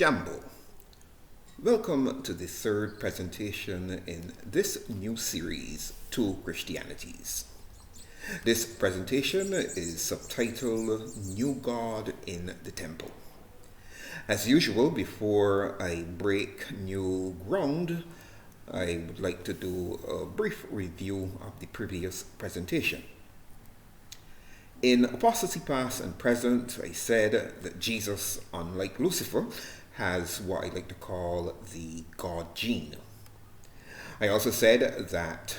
Jambo. Welcome to the third presentation in this new series, Two Christianities. This presentation is subtitled New God in the Temple. As usual, before I break new ground, I would like to do a brief review of the previous presentation. In Apostasy Past and Present, I said that Jesus, unlike Lucifer, has what I like to call the God gene. I also said that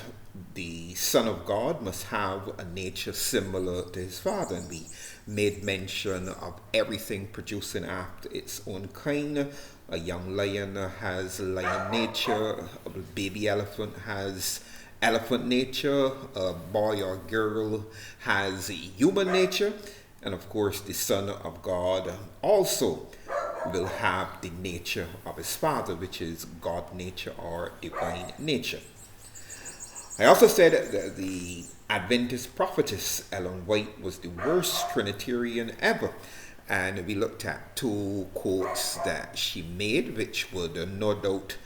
the Son of God must have a nature similar to his Father, and we made mention of everything producing after its own kind. A young lion has lion nature, a baby elephant has elephant nature, a boy or girl has human nature, and of course the Son of God also will have the nature of his Father, which is God nature or divine nature. I also said that the Adventist prophetess Ellen White was the worst Trinitarian ever, and we looked at two quotes that she made, which would no doubt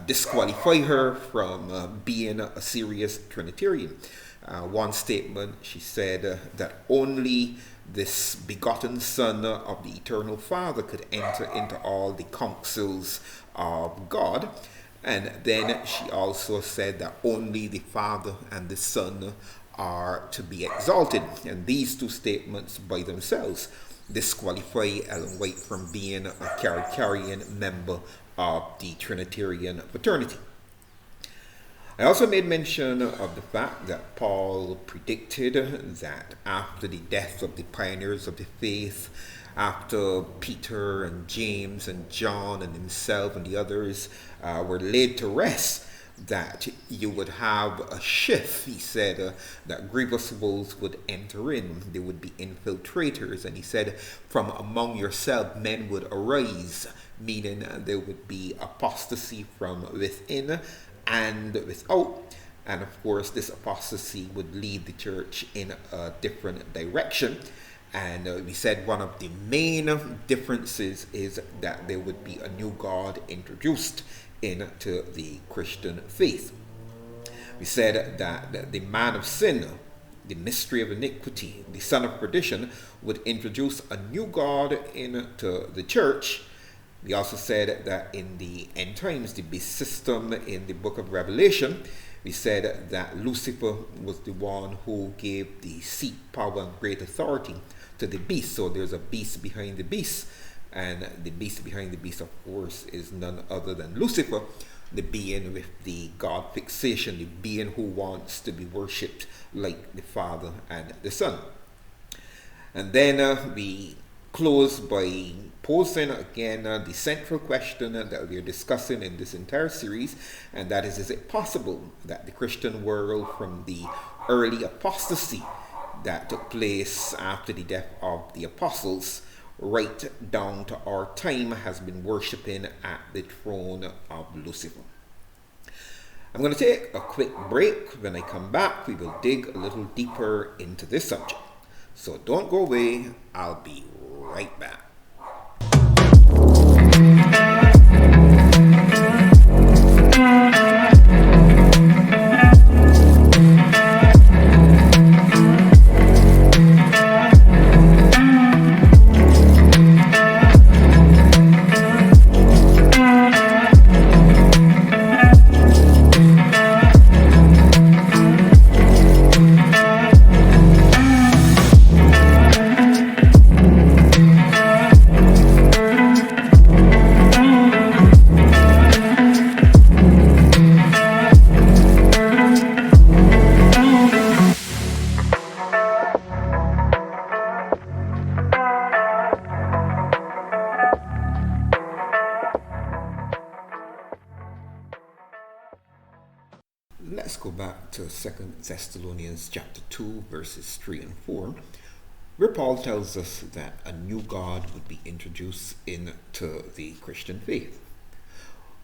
disqualify her from being a serious Trinitarian. One statement, she said that only this begotten Son of the Eternal Father could enter into all the counsels of God. And then she also said that only the Father and the Son are to be exalted. And these two statements by themselves disqualify Ellen White from being a Trinitarian member of the Trinitarian fraternity. I also made mention of the fact that Paul predicted that after the death of the pioneers of the faith, after Peter and James and John and himself and the others were laid to rest, that you would have a shift. He said that grievous wolves would enter in. They would be infiltrators. And he said, from among yourself men would arise, meaning there would be apostasy from within and without. And of course, this apostasy would lead the church in a different direction. And we said one of the main differences is that there would be a new God introduced into the Christian faith. We said that the man of sin, the mystery of iniquity, the son of perdition, would introduce a new God into the church. We also said that in the end times, the beast system in the book of Revelation, we said that Lucifer was the one who gave the seat, power, and great authority to the beast. So there's a beast behind the beast. And the beast behind the beast, of course, is none other than Lucifer, the being with the God fixation, the being who wants to be worshipped like the Father and the Son. And then we close by posing again the central question that we are discussing in this entire series, and that is it possible that the Christian world, from the early apostasy that took place after the death of the apostles right down to our time, has been worshipping at the throne of Lucifer? I'm going to take a quick break. When I come back, we will dig a little deeper into this subject. So don't go away. I'll be right back. Let's go back to 2 Thessalonians chapter 2, verses 3 and 4, where Paul tells us that a new God would be introduced into the Christian faith.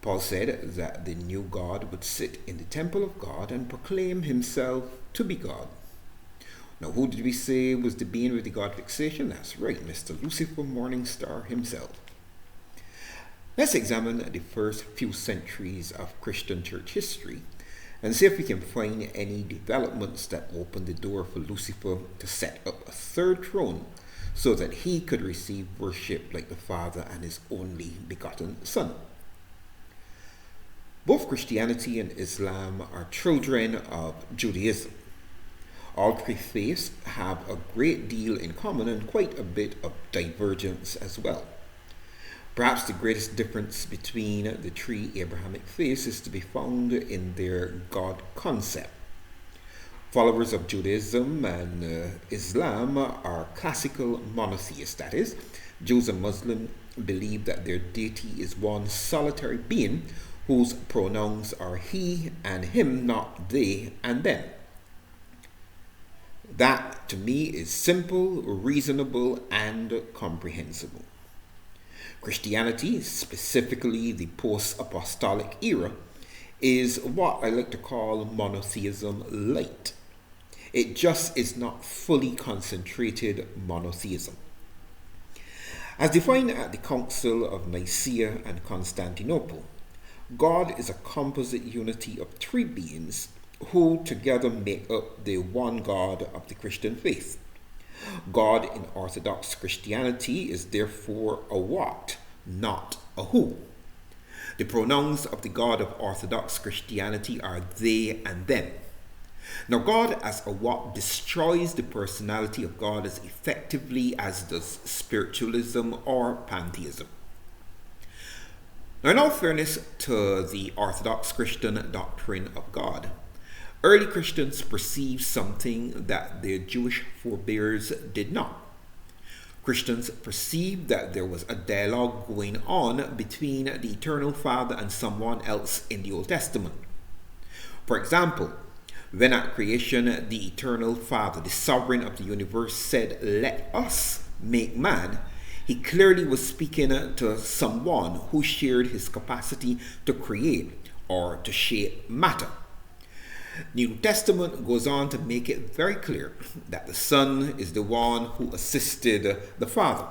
Paul said that the new God would sit in the temple of God and proclaim himself to be God. Now, who did we say was the being with the God fixation? That's right, Mr. Lucifer Morningstar himself. Let's examine the first few centuries of Christian church history and see if we can find any developments that opened the door for Lucifer to set up a third throne so that he could receive worship like the Father and his only begotten Son. Both Christianity and Islam are children of Judaism. All three faiths have a great deal in common and quite a bit of divergence as well. Perhaps the greatest difference between the three Abrahamic faiths is to be found in their God concept. Followers of Judaism and Islam are classical monotheists, that is, Jews and Muslims believe that their deity is one solitary being whose pronouns are he and him, not they and them. That, to me, is simple, reasonable, and comprehensible. Christianity, specifically the post-apostolic era, is what I like to call monotheism light. It just is not fully concentrated monotheism. As defined at the Council of Nicaea and Constantinople, God is a composite unity of three beings who together make up the one God of the Christian faith. God in Orthodox Christianity is therefore a what, not a who. The pronouns of the God of Orthodox Christianity are they and them. Now, God as a what destroys the personality of God as effectively as does spiritualism or pantheism. Now, in all fairness to the Orthodox Christian doctrine of God, early Christians perceived something that their Jewish forebears did not. Christians perceived that there was a dialogue going on between the eternal Father and someone else in the Old Testament. For example, when at creation the eternal Father, the sovereign of the universe, said, "Let us make man," he clearly was speaking to someone who shared his capacity to create or to shape matter. The New Testament goes on to make it very clear that the Son is the one who assisted the Father.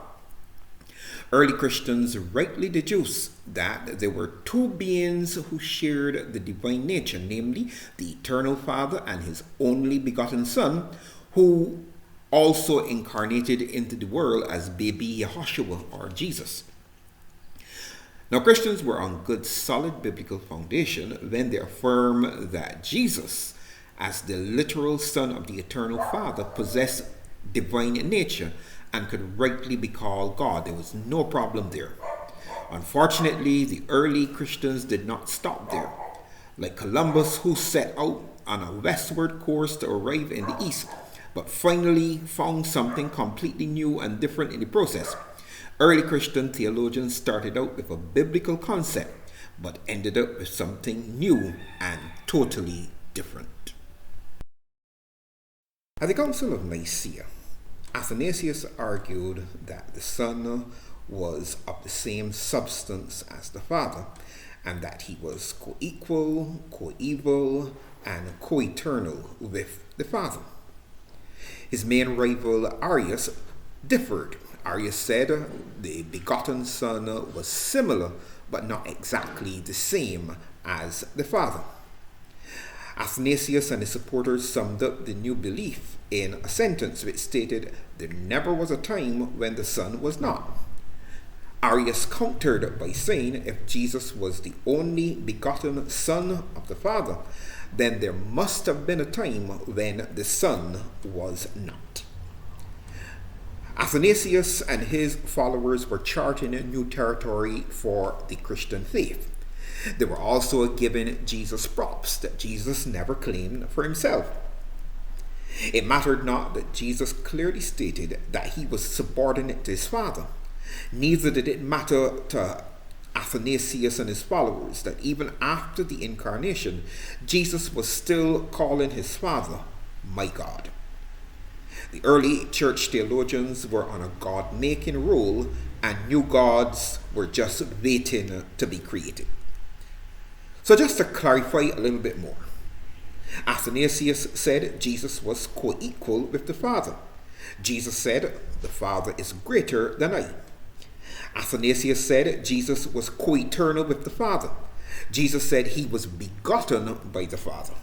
Early Christians rightly deduced that there were two beings who shared the divine nature, namely the eternal Father and his only begotten Son, who also incarnated into the world as baby Yehoshua or Jesus. Now, Christians were on good, solid biblical foundation when they affirm that Jesus, as the literal Son of the eternal Father, possessed divine nature and could rightly be called God. There was no problem there. Unfortunately, the early Christians did not stop there. Like Columbus, who set out on a westward course to arrive in the East, but finally found something completely new and different in the process. Early Christian theologians started out with a biblical concept, but ended up with something new and totally different. At the Council of Nicaea, Athanasius argued that the Son was of the same substance as the Father, and that he was co-equal, co-eval, and co-eternal with the Father. His main rival, Arius, differed. Arius said the begotten Son was similar, but not exactly the same as the Father. Athanasius and his supporters summed up the new belief in a sentence which stated, "There never was a time when the Son was not." Arius countered by saying if Jesus was the only begotten Son of the Father, then there must have been a time when the Son was not. Athanasius and his followers were charting a new territory for the Christian faith. They were also giving Jesus props that Jesus never claimed for himself. It mattered not that Jesus clearly stated that he was subordinate to his Father. Neither did it matter to Athanasius and his followers that even after the incarnation, Jesus was still calling his Father, "My God." The early church theologians were on a God-making roll, and new gods were just waiting to be created. So just to clarify a little bit more, Athanasius said Jesus was co-equal with the Father. Jesus said, "The Father is greater than I." Athanasius said Jesus was co-eternal with the Father. Jesus said he was begotten by the Father.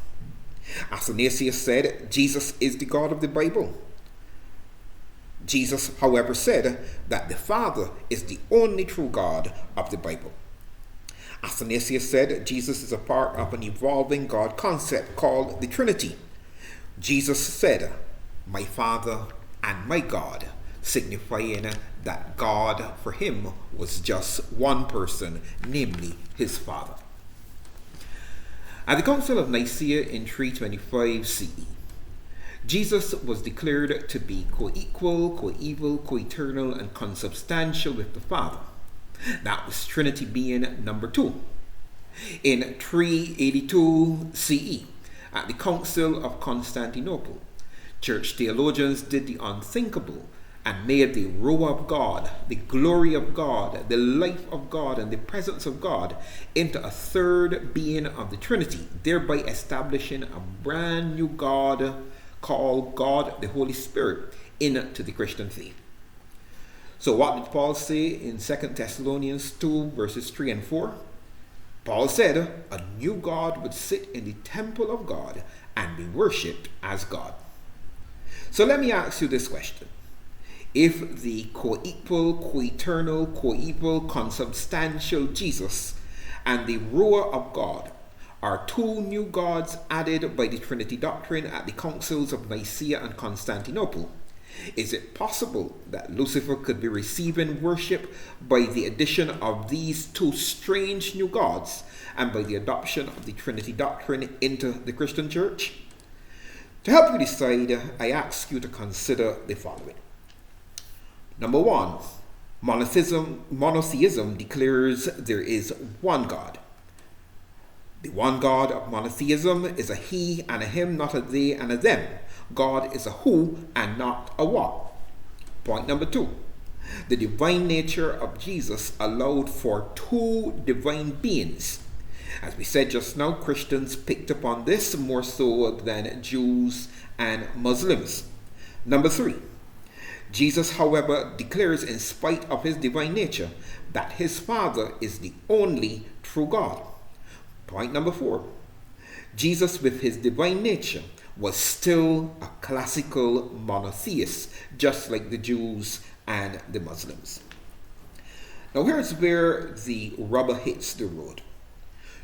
Athanasius said Jesus is the God of the Bible. Jesus, however, said that the Father is the only true God of the Bible. Athanasius said Jesus is a part of an evolving God concept called the Trinity. Jesus said, "My Father and my God," signifying that God for him was just one person, namely his Father. At the Council of Nicaea in 325 CE, Jesus was declared to be co-equal, co-equal, co-eternal, and consubstantial with the Father. That was Trinity being number 2. In 382 CE, at the Council of Constantinople, church theologians did the unthinkable and made the Ruah of God, the glory of God, the life of God, and the presence of God into a third being of the Trinity, thereby establishing a brand new God called God the Holy Spirit into the Christian faith. So what did Paul say in 2 Thessalonians 2 verses 3 and 4? Paul said a new God would sit in the temple of God and be worshipped as God. So let me ask you this question. If the co-equal, co-eternal, co-equal, consubstantial Jesus and the Ruah of God are two new gods added by the Trinity doctrine at the councils of Nicaea and Constantinople, is it possible that Lucifer could be receiving worship by the addition of these two strange new gods and by the adoption of the Trinity doctrine into the Christian church? To help you decide, I ask you to consider the following. Number 1, monotheism declares there is one God. The one God of monotheism is a he and a him, not a they and a them. God is a who and not a what. Point number 2, the divine nature of Jesus allowed for two divine beings. As we said just now, Christians picked up on this more so than Jews and Muslims. Number 3, Jesus, however, declares in spite of his divine nature that his Father is the only true God. Point number 4, Jesus with his divine nature was still a classical monotheist, just like the Jews and the Muslims. Now here's where the rubber hits the road.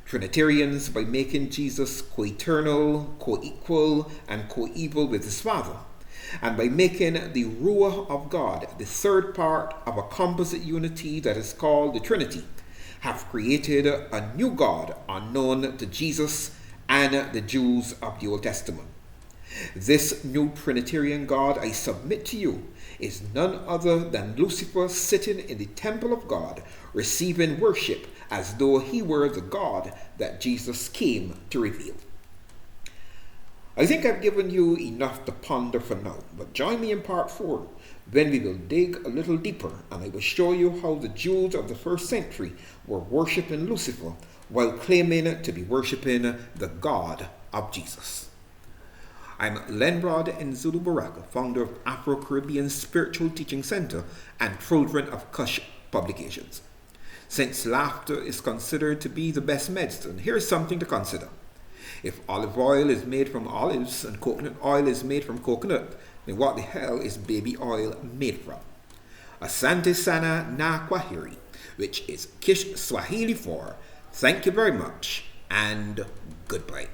Trinitarians, by making Jesus co-eternal, co-equal, and co-equal with his Father, and by making the Ruah of God the third part of a composite unity that is called the Trinity, have created a new God unknown to Jesus and the Jews of the Old Testament. This new Trinitarian God, I submit to you, is none other than Lucifer sitting in the temple of God, receiving worship as though he were the God that Jesus came to reveal. I think I've given you enough to ponder for now, but join me in part 4, when we will dig a little deeper and I will show you how the Jews of the first century were worshipping Lucifer while claiming to be worshipping the God of Jesus. I'm Lenrod Nzulu Baraka, founder of Afro-Caribbean Spiritual Teaching Center and Children of Kush publications. Since laughter is considered to be the best medicine, here's something to consider. If olive oil is made from olives and coconut oil is made from coconut, then what the hell is baby oil made from? Asante sana na kwaheri, which is Kish Swahili for thank you very much and goodbye.